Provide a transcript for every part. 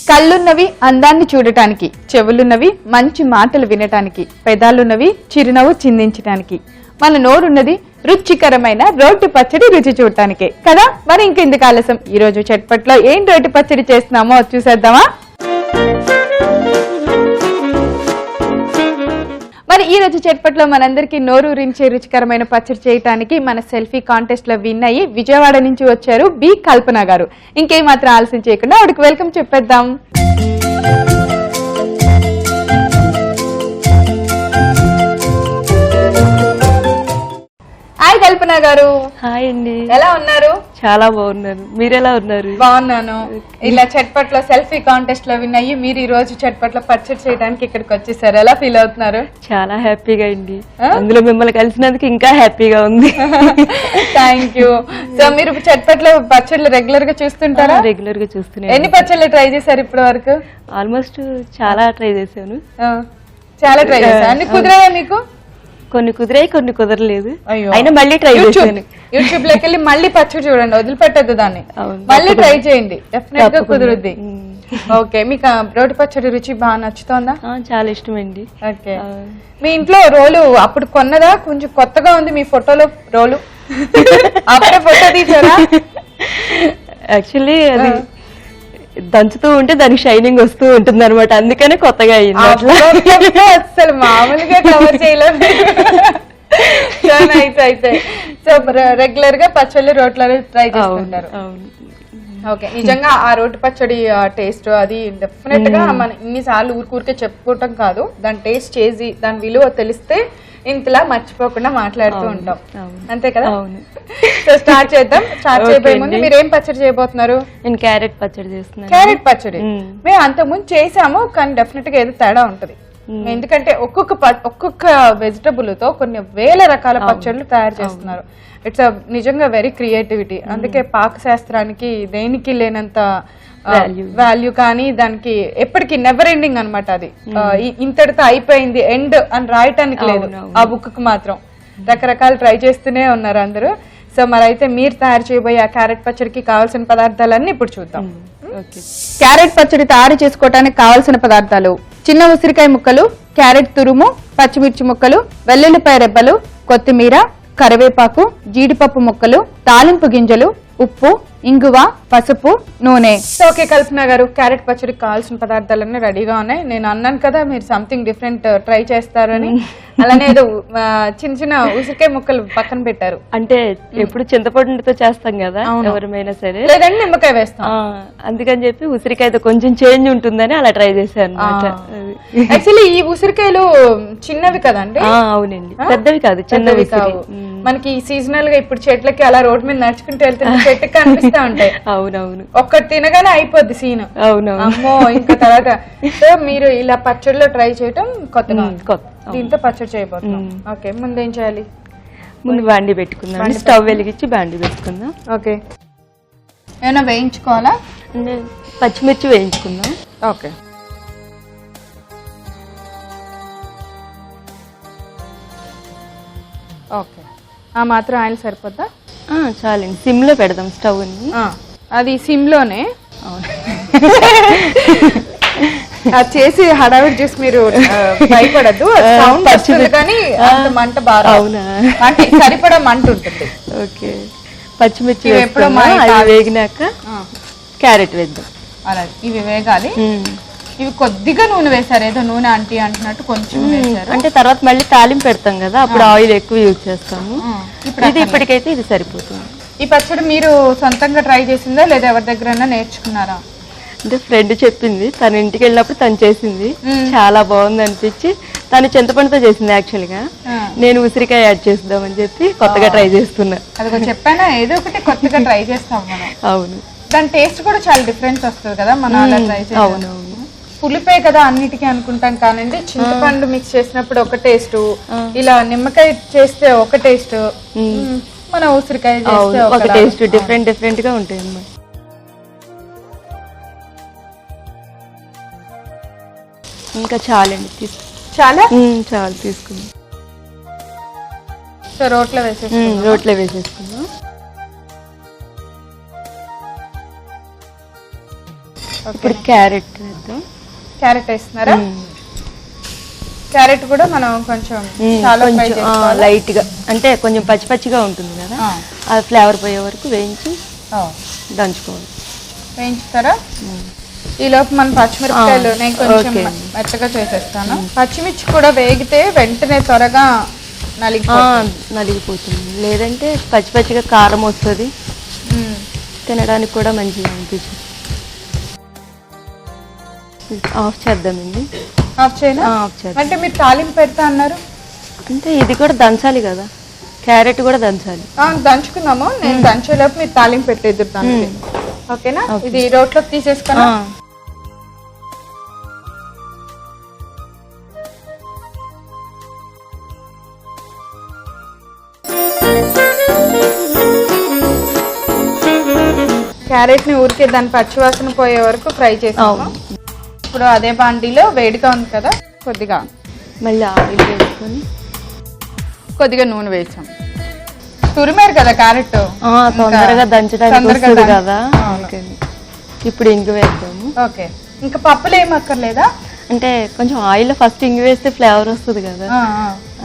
కళ్ళున్నవి అందాన్ని చూడటానికి, చెవులున్నవి మంచి మాటలు వినటానికి, పెదాలున్నవి చిరునవ్వు చిందించటానికి, మన నోరున్నది రుచికరమైన రోటి పచ్చడి రుచి చూడటానికే కదా. మరి ఇంకెందుకు ఆలస్యం, ఈ రోజు చట్పట్లో ఏం రోటి పచ్చడి చేస్తున్నామో చూసేద్దామా. మరి ఈ రోజు చట్పట్లో మనందరికీ నోరూరించే రుచికరమైన పచ్చడి చేయడానికి మన సెల్ఫీ కాంటెస్ట్ లో విన్ అయ్యి విజయవాడ నుంచి వచ్చారు బి కల్పన గారు. ఇంకేమాత్రం ఆలస్యం చేయకుండా ఆవిడకి వెల్కమ్ చెప్పేద్దాం. హాయ్ కల్పన గారు. హాయ్ అండి. ఎలా ఉన్నారు? చాలా బాగున్నాను. మీరు ఎలా ఉన్నారు? బాగున్నాను. ఇలా చట్పట్లో సెల్ఫీ కాంటెస్ట్ లో విన్ అయ్యి మీరు ఈ రోజు చట్పట్లో పచ్చడి చేయడానికి ఇక్కడికి వచ్చేసారు. ఎలా ఫీల్ అవుతున్నారు? చాలా హ్యాపీగా అండి. అందులో మిమ్మల్ని కలిసినందుకు ఇంకా హ్యాపీగా ఉంది. Thank you. సో మీరు చట్పట్లో పచ్చళ్ళు రెగ్యులర్ గా చూస్తుంటారా? రెగ్యులర్ గా చూస్తున్నాను. ఎన్ని పచ్చళ్ళు ట్రై చేశారు ఇప్పటి వరకు? ఆల్మోస్ట్ చాలా ట్రై చేశాను. చాలా ట్రై చేశాను. అన్ని కుదిరాయా మీకు? కొన్ని కుదిరాయి, కొన్ని కుదరలేదు. అయ్యో. అయినా మళ్ళీ ట్రై చేశాను. యూట్యూబ్ లోకి వెళ్ళి మళ్ళీ పచ్చడి చూడండి, వదిలిపెట్టద్దు దాన్ని. మళ్ళీ ట్రై చేయండి, డెఫినెట్ గా కుదురుద్ది. ఓకే, మీకు రోటి పచ్చడి రుచి బాగా నచ్చుతోందా? చాలా ఇష్టం అండి. ఓకే, మీ ఇంట్లో రోలు అప్పుడు కొన్నదా? కొంచెం కొత్తగా ఉంది మీ ఫోటోలో రోలు. అప్పుడే ఫోటో తీసారా? యాక్చువల్లీ అది దంచుతూ ఉంటే దానికి షైనింగ్ వస్తూ ఉంటుంది అనమాట, అందుకనే కొత్తగా అయింది. అసలు మామూలుగా కవర్ చేయలేదు. అయితే సో రెగ్యులర్ గా పచ్చళ్ళు రోట్లలో ట్రై చేస్తుంటారు. ఓకే, నిజంగా ఆ రోటి పచ్చడి టేస్ట్ అది డెఫినెట్ గా మనం ఇన్నిసార్లు ఊరికే చెప్పుకోవటం కాదు, దాని టేస్ట్ చేసి దాని విలువ తెలిస్తే ఇంతలా మర్చిపోకుండా మాట్లాడుతూ ఉంటాం, అంతే కదా. సో స్టార్ట్ చేద్దాం. స్టార్ట్ చేయబోయే ముందు మీరు ఏం పచ్చడి చేయబోతున్నారు? నేను క్యారెట్ పచ్చడి చేస్తున్నాను. క్యారెట్ పచ్చడి మేము అంతకుముందు చేసాము, కానీ డెఫినెట్ గా ఏదో తేడా ఉంటది. ఎందుకంటే ఒక్కొక్క వెజిటబుల్ తో కొన్ని వేల రకాల పచ్చళ్ళు తయారు చేస్తున్నారు. ఇట్స్ నిజంగా వెరీ క్రియేటివిటీ. అందుకే పాక శాస్త్రానికి దేనికి లేనంత వాల్యూ, కానీ దానికి ఎప్పటికీ నెవర్ ఎండింగ్ అనమాట. అది ఇంతటితో అయిపోయింది ఎండ్ అని రాయటానికి లేదు, ఆ బుక్ కు మాత్రం రకరకాలు ట్రై చేస్తూనే ఉన్నారు అందరూ. సో మరి అయితే మీరు తయారు చేయబోయే ఆ క్యారెట్ పచ్చడికి కావాల్సిన పదార్థాలన్నీ ఇప్పుడు చూద్దాం. క్యారెట్ పచ్చడి తయారు చేసుకోవడానికి కావాల్సిన పదార్థాలు: చిన్న ఉసిరికాయ ముక్కలు, క్యారెట్ తురుము, పచ్చిమిర్చి ముక్కలు, వెల్లుల్లిపాయ రెబ్బలు, కొత్తిమీర, కరివేపాకు, జీడిపప్పు ముక్కలు, తాలింపు గింజలు, ఉప్పు, ఇంగువ, పసుపు, నూనె. ఓకే కల్పన గారు, క్యారెట్ పచ్చడికి కావాల్సిన పదార్థాలన్నీ రెడీగా ఉన్నాయి. నేను అన్నాను కదా మీరు సంథింగ్ డిఫరెంట్ ట్రై చేస్తారని. అలానే ఏదో చిన్న చిన్న ఉసిరికాయ ముక్కలు పక్కన పెట్టారు. అంటే ఎప్పుడు చింతపండుతో చేస్తాం కదా ఎవరైనా సరే, లేదండి నిమ్మకాయ వేస్తాం, అందుకని చెప్పి ఉసిరికాయతో కొంచెం చేంజ్ ఉంటుందని అలా ట్రై చేశాను. యాక్చువల్లీ ఈ ఉసిరికాయలు చిన్నవి కదండి? అవునండి, పెద్దవి కాదు, చిన్నవి కావు. మనకి సీజనల్ గా ఇప్పుడు చెట్లకి అలా రోడ్ మీద నడుచుకుంటూ వెళ్తున్న చెట్టుకి కనిపిస్తా ఉంటాయి. అవునవును, ఒక్కటి తినగానే అయిపోద్ది సీన్. అవునవును, అమ్మో ఇంకా తర్వాత. సో మీరు ఇలా పచ్చడిలో ట్రై చేయటం కొత్తగా, దీంతో పచ్చడి చేయబోతున్నాం. ఓకే, ముందు ఏం చేయాలి? ముందు బాండి పెట్టుకుందాం, స్టవ్ వెలిగించి బాండి పెట్టుకుందాం. ఓకే, ఏమైనా వేయించుకోవాలా? పచ్చిమిర్చి వేయించుకుందాం. ఓకే, ఓకే, ఆ మాత్రం ఆయిల్ సరిపోద్దా? చాలండి, సిమ్ లో పెడదాం స్టవ్ ని. అది సిమ్ లోనే అది చేసి హడావిడి చేసి మీరు భయపడద్దు, కానీ అంత మంట బాగా, అంటే సరిపడా మంట ఉంటుంది. ఓకే, పచ్చిమిర్చి ఎప్పుడో వేగినాక క్యారెట్ వేద్దాం. అలా ఇవి వేగాలి. ఇవి కొద్దిగా నూనె వేసారు, ఏదో నూనె ఆంటీ అంటున్నట్టు కొంచెం వేసారు. అంటే తర్వాత మళ్ళీ తాలింపు పెడతాం కదా, అప్పుడు ఆయిల్ ఎక్కువ యూజ్ చేస్తాము. ఇది ఇప్పటికైతే ఇది సరిపోతుంది. ఈ పచ్చడి మీరు సొంతంగా ట్రై చేసిందా లేదా ఎవరి దగ్గర నేర్చుకున్నారా? అంటే ఫ్రెండ్ చెప్పింది, తన ఇంటికి వెళ్ళినప్పుడు తను చేసింది, చాలా బాగుంది అనిపించి తను చింతపండుతో చేసింది. యాక్చువల్ గా నేను ఉసిరికాయ యాడ్ చేద్దామని చెప్పి కొత్తగా ట్రై చేస్తున్నా. అది చెప్పానా, ఏదో ఒకటి కొత్తగా ట్రై చేస్తాం మనం. అవును, దాని టేస్ట్ కూడా చాలా డిఫరెన్స్ వస్తుంది కదా మనం అలా ట్రై చేస్తాం. అవునవును, పులిపే కదా అన్నిటికీ అనుకుంటాం, కానండి చింతపండు మిక్స్ చేసినప్పుడు ఒక టేస్ట్, ఇలా నిమ్మకాయ చేస్తే ఒక టేస్ట్, మన ఉసిరికాయ చేస్తే ఒక టేస్ట్, డిఫరెంట్ డిఫరెంట్ గా ఉంటాయి అన్నమాట. ఇంకా చాలండి, చాలా చాలు తీసుకుందాం. సో రోట్లో వేసేసుకుందాం. ఇప్పుడు క్యారెట్ వేద్దాం. క్యారెట్ వేస్తున్నారా? క్యారెట్ కూడా మనం కొంచెం చాలా లైట్ గా, అంటే కొంచెం పచ్చి పచ్చిగా ఉంటుంది కదా, అది ఫ్లేవర్ పోయే వరకు వేయించి దంచుకోవాలి. వేయించుతారా? ఈ లోపు మన పచ్చిమిరపకాయలు నేను కొంచెం మెత్తగా చేసేస్తాను. పచ్చిమిర్చి కూడా వేగితే వెంటనే త్వరగా నలిగిపోతుంది, లేదంటే పచ్చి పచ్చిగా కారం వస్తుంది, తినడానికి కూడా మంచిగా అనిపించింది. ఆఫ్ చేద్దామండి. ఆఫ్ చేయనా? ఆఫ్ చేద్దాం. అంటే మీరు తాలింపు పెడతా అన్నారు, అంటే ఇది కూడా దంచాలి కదా, క్యారెట్ కూడా దంచాలి. దంచుకున్నాము. నేను దంచేలోపు మీరు తాలింపు పెట్టేద్దురు దానికి. ఓకేనా? ఇది రోట్లో తీసేసుకున్నా. క్యారెట్ ని ఊరికే దాని పచ్చివాసన పోయే వరకు ఫ్రై చేసాము. ఇప్పుడు అదే బాండీలో వేడిగా ఉంది కదా, కొద్దిగా మళ్ళీ ఆయిల్ వేసుకొని కొద్దిగా నూనె వేసాం. తురిమారు కదా క్యారెట్, తొందరగా దంచడానికి కదా. ఇప్పుడు ఇంగు వేద్దాము. ఓకే, ఇంకా పప్పులు ఏం అక్కర్లేదా? అంటే కొంచెం ఆయిల్ ఫస్ట్ ఇంగు వేస్తే ఫ్లేవర్ వస్తుంది కదా,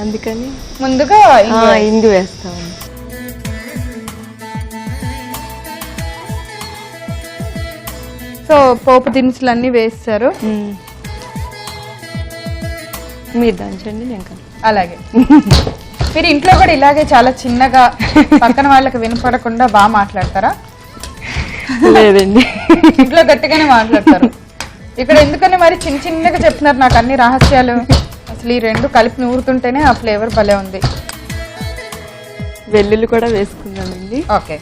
అందుకని ముందుగా ఇంగు వేస్తాము. సో పోపు దినుసులు అన్ని వేస్తారు. మీరు దంచండి. ఇంకా అలాగే మీరు ఇంట్లో కూడా ఇలాగే చాలా చిన్నగా పక్కన వాళ్ళకి వినపడకుండా బాగా మాట్లాడతారా? లేదండి, ఇంట్లో గట్టిగానే మాట్లాడతారు. ఇక్కడ ఎందుకని మరి చిన్న చిన్నగా చెప్తున్నారు నాకు అన్ని రహస్యాలు. అసలు ఈ రెండు కలిపి నూరుతుంటేనే ఆ ఫ్లేవర్ భలే ఉంది. వెల్లుల్లి కూడా వేసుకుందామండి. ఓకే,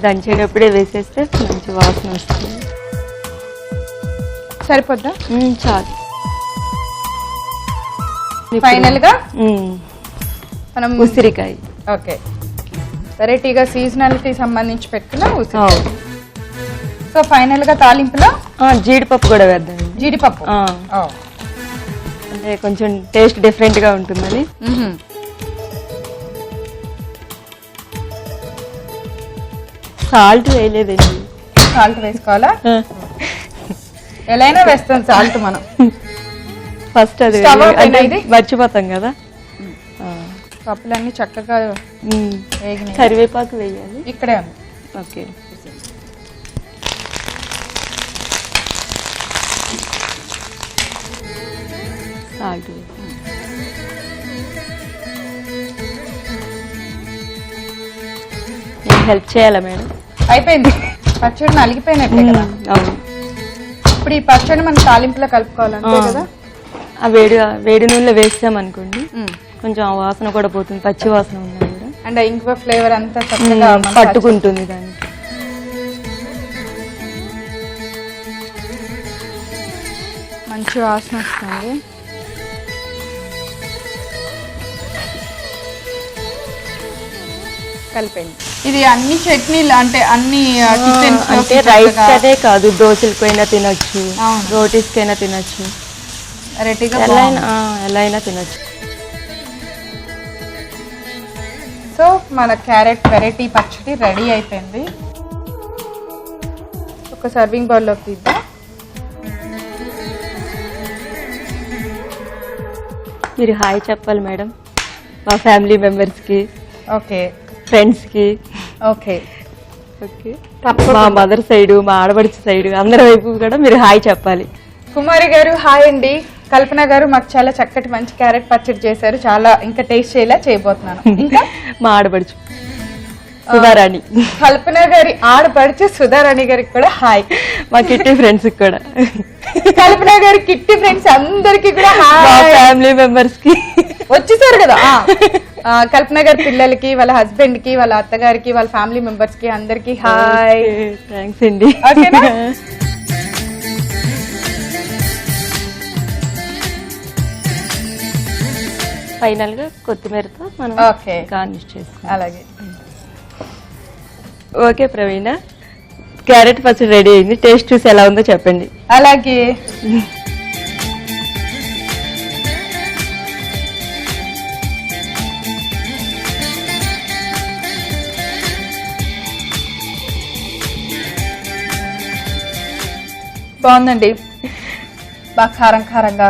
దంచేటప్పుడే వేసేస్తే మంచి వాసన వస్తుంది. సరిపోద్దా? చాలు. ఫైనల్ గా మనం ఉసిరికాయ. ఓకే, వెరైటీగా సీజనాలిటీ సంబంధించి పెట్టుకున్న ఉసిరికాయ. సో ఫైనల్ గా తాలింపులో జీడిపప్పు కూడా వేద్దాం. జీడిపప్పు అంటే కొంచెం టేస్ట్ డిఫరెంట్ గా ఉంటుందని. సాల్ట్ వేయలేదండి. సాల్ట్ వేసుకోవాలా? ఎలా అయినా వేస్తాం సాల్ట్ మనం. ఫస్ట్ అది మర్చిపోతాం కదా. పప్పులన్నీ చక్కగా వేగినాయి. కరివేపాకు వేయాలి. ఇక్కడే ఉంది. ఓకే, సాల్ట్ హెల్ప్ చేయాలా మేడం? అయిపోయింది, పచ్చడి నలిగిపోయినట్టే కదా. అవును. ఇప్పుడు ఈ పచ్చడి మనం తాలింపులో కలుపుకోవాలంటే కదా. ఆ వేడి నూనెలో వేసామనుకోండి, కొంచెం ఆ వాసన కూడా పోతుంది, పచ్చి వాసన ఉన్నా కూడా. అండ్ ఇంకో ఫ్లేవర్ అంతా చక్కగా పట్టుకుంటుంది దానికి. మంచి వాసన వస్తుంది. కలిపండి. ఇది అన్ని చట్నీలు అంటే అన్ని అంటే రైస్ అదే కాదు, దోశలకైనా తినొచ్చు, రోటీస్కైనా తినొచ్చు, ఎలా అయినా తినొచ్చు. సో మన క్యారెట్ వెరైటీ పచ్చడి రెడీ అయిపోయింది. ఒక సర్వింగ్ బౌల్లోకి తీద్దాం. మీరు హాయ్ చెప్పాలి మేడం మా ఫ్యామిలీ మెంబర్స్కి. ఓకే, ఫ్రెండ్స్కి. ఓకే ఓకే, మా మదర్ సైడు, మా ఆడబడిచి సైడు, అందరి వైపు కూడా మీరు హాయ్ చెప్పాలి. కుమారి గారు హాయ్ అండి. కల్పన గారు మాకు చాలా చక్కటి మంచి క్యారెట్ పచ్చడి చేశారు, చాలా ఇంకా టేస్ట్ చేయబోతున్నాను. ఇంకా మా ఆడబడుచు సుధారాణి, కల్పన గారి ఆడపడుచు సుధారాణి గారికి కూడా హాయ్. మా కిట్టి ఫ్రెండ్స్ కూడా, కల్పన గారి కిట్టి ఫ్రెండ్స్ అందరికి కూడా హాయ్. ఫ్యామిలీ మెంబర్స్ కి వచ్చేసారు కదా. కల్పన గారి పిల్లలకి, వాళ్ళ హస్బెండ్ కి, వాళ్ళ అత్తగారికి, వాళ్ళ ఫ్యామిలీ మెంబర్స్ కి అందరికి హాయ్. థ్యాంక్స్ అండి. ఓకేనా? ఫైనల్ గా కొత్తిమీరతో మనం గార్నిష్ చేసుకోవాలి. అలాగే. ఓకే ప్రవీణ, క్యారెట్ పచ్చడి రెడీ అయింది. టేస్ట్ చూసి ఎలా ఉందో చెప్పండి. అలాగే. బాగుందండి, బాగా కారం కారంగా,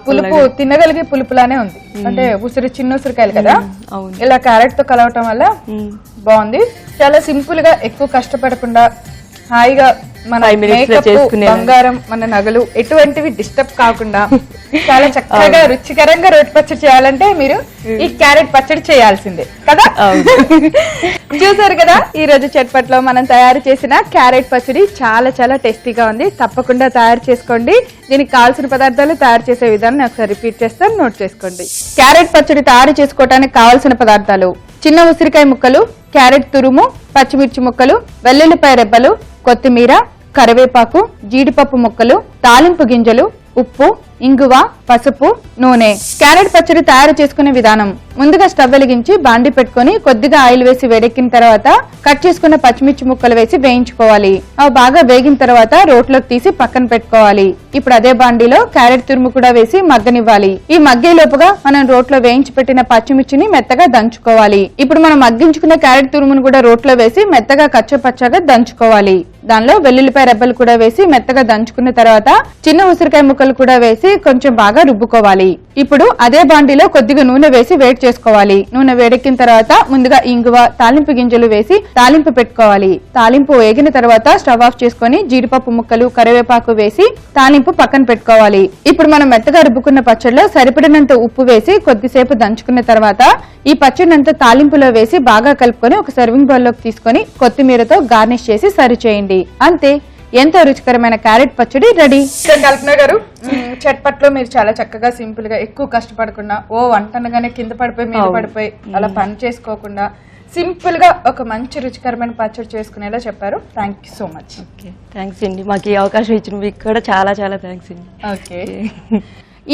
పులుపు తినగలిగే పులుపులానే ఉంది. అంటే చిన్న ఉసిరికాయలు కదా, ఇలా క్యారెట్ తో కలవటం వల్ల బాగుంది. చాలా సింపుల్ గా, ఎక్కువ కష్టపడకుండా హాయిగా మన మేకప్, బంగారం, మన నగలు ఎటువంటివి డిస్టర్బ్ కాకుండా చాలా చక్కగా రుచికరంగా రోటి పచ్చడి చేయాలంటే మీరు ఈ క్యారెట్ పచ్చడి చేయాల్సిందే కదా. చూసారు కదా, ఈ రోజు చట్పట్లో మనం తయారు చేసిన క్యారెట్ పచ్చడి చాలా చాలా టేస్టీగా ఉంది. తప్పకుండా తయారు చేసుకోండి. దీనికి కావాల్సిన పదార్థాలు, తయారు చేసే విధానం ఒకసారి రిపీట్ చేస్తాను, నోట్ చేసుకోండి. క్యారెట్ పచ్చడి తయారు చేసుకోవడానికి కావాల్సిన పదార్థాలు: చిన్న ఉసిరికాయ ముక్కలు, క్యారెట్ తురుము, పచ్చిమిర్చి ముక్కలు, వెల్లుల్లిపాయ రెబ్బలు, కొత్తిమీర, కరివేపాకు, జీడిపప్పు ముక్కలు, తాలింపు గింజలు, ఉప్పు, ఇంగువ, పసుపు, నూనె. క్యారెట్ పచ్చడి తయారు చేసుకునే విధానం: ముందుగా స్టవ్ వెలిగించి బాండి పెట్టుకుని కొద్దిగా ఆయిల్ వేసి వేడెక్కిన తర్వాత కట్ చేసుకున్న పచ్చిమిర్చి ముక్కలు వేసి వేయించుకోవాలి. అవి బాగా వేగిన తర్వాత రోట్లోకి తీసి పక్కన పెట్టుకోవాలి. ఇప్పుడు అదే బాండిలో క్యారెట్ తురుము కూడా వేసి మగ్గనివ్వాలి. ఈ మగ్గే లోపుగా మనం రోట్లో వేయించి పెట్టిన పచ్చిమిర్చిని మెత్తగా దంచుకోవాలి. ఇప్పుడు మనం మగ్గించుకున్న క్యారెట్ తురుమును కూడా రోట్లో వేసి మెత్తగా కచ్చపచ్చగా దంచుకోవాలి. దానిలో వెల్లుల్లిపాయ రెబ్బలు కూడా వేసి మెత్తగా దంచుకున్న తర్వాత చిన్న ఉసిరికాయ ముక్కలు కూడా వేసి కొంచెం బాగా రుబ్బుకోవాలి. ఇప్పుడు అదే బాండిలో కొద్దిగా నూనె వేసి వేడి చేసుకోవాలి. నూనె వేడెక్కిన తర్వాత ముందుగా ఇంగువ, తాలింపు గింజలు వేసి తాలింపు పెట్టుకోవాలి. తాలింపు వేగిన తర్వాత స్టవ్ ఆఫ్ చేసుకుని జీడిపప్పు ముక్కలు, కరివేపాకు వేసి తాలింపు పక్కన పెట్టుకోవాలి. ఇప్పుడు మనం మెత్తగా రుబ్బుకున్న పచ్చడిలో సరిపడినంత ఉప్పు వేసి కొద్దిసేపు దంచుకున్న తర్వాత ఈ పచ్చడినంతా తాలింపులో వేసి బాగా కలుపుకొని ఒక సర్వింగ్ బౌల్ లోకి తీసుకొని కొత్తిమీరతో గార్నిష్ చేసి సర్వ్ చేయండి. అంతే, ఎంతో రుచికరమైన క్యారెట్ పచ్చడి రెడీ. కల్పన గారు, చట్పట్లో మీరు చాలా చక్కగా సింపుల్ గా, ఎక్కువ కష్టపడకుండా, వంటనగానే కింద పడిపోయి మీద పడిపోయి అలా పని చేసుకోకుండా సింపుల్ గా ఒక మంచి రుచికరమైన పచ్చడి చేసుకునేలా చెప్పారు. Thank you so much. Thanks అండి, మాకు ఈ అవకాశం ఇచ్చిన మీకు కూడా చాలా చాలా థ్యాంక్స్ అండి. ఓకే,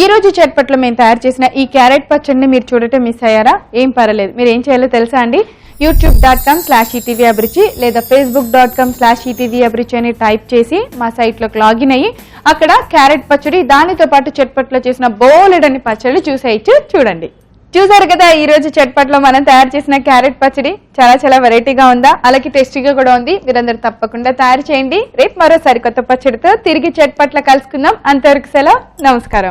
ఈ రోజు చట్పట్లో మేము తయారు చేసిన ఈ క్యారెట్ పచ్చడిని మీరు చూడటం మిస్ అయ్యారా? ఏం పర్వాలేదు, మీరు ఏం చేయాలో తెలుసా అండి? youtube.com/ETV అభిరుచి లేదా facebook.com/ETV అభిరుచి అని టైప్ చేసి మా సైట్ లోకి లాగిన్ అయ్యి అక్కడ క్యారెట్ పచ్చడి, దానితో పాటు చట్పట్లో చేసిన బోలెడని పచ్చళ్ళు చూసేయచ్చు. చూడండి. చూసారు కదా, ఈ రోజు చట్పట్లో మనం తయారు చేసిన క్యారెట్ పచ్చడి చాలా చాలా వెరైటీగా ఉందా, అలాగే టేస్టీగా కూడా ఉంది. మీరందరూ తప్పకుండా తయారు చేయండి. రేపు మరో సరికొత్త పచ్చడితో తిరిగి చట్పట్లో కలుసుకుందాం. అంతవరకు సెలవు, నమస్కారం.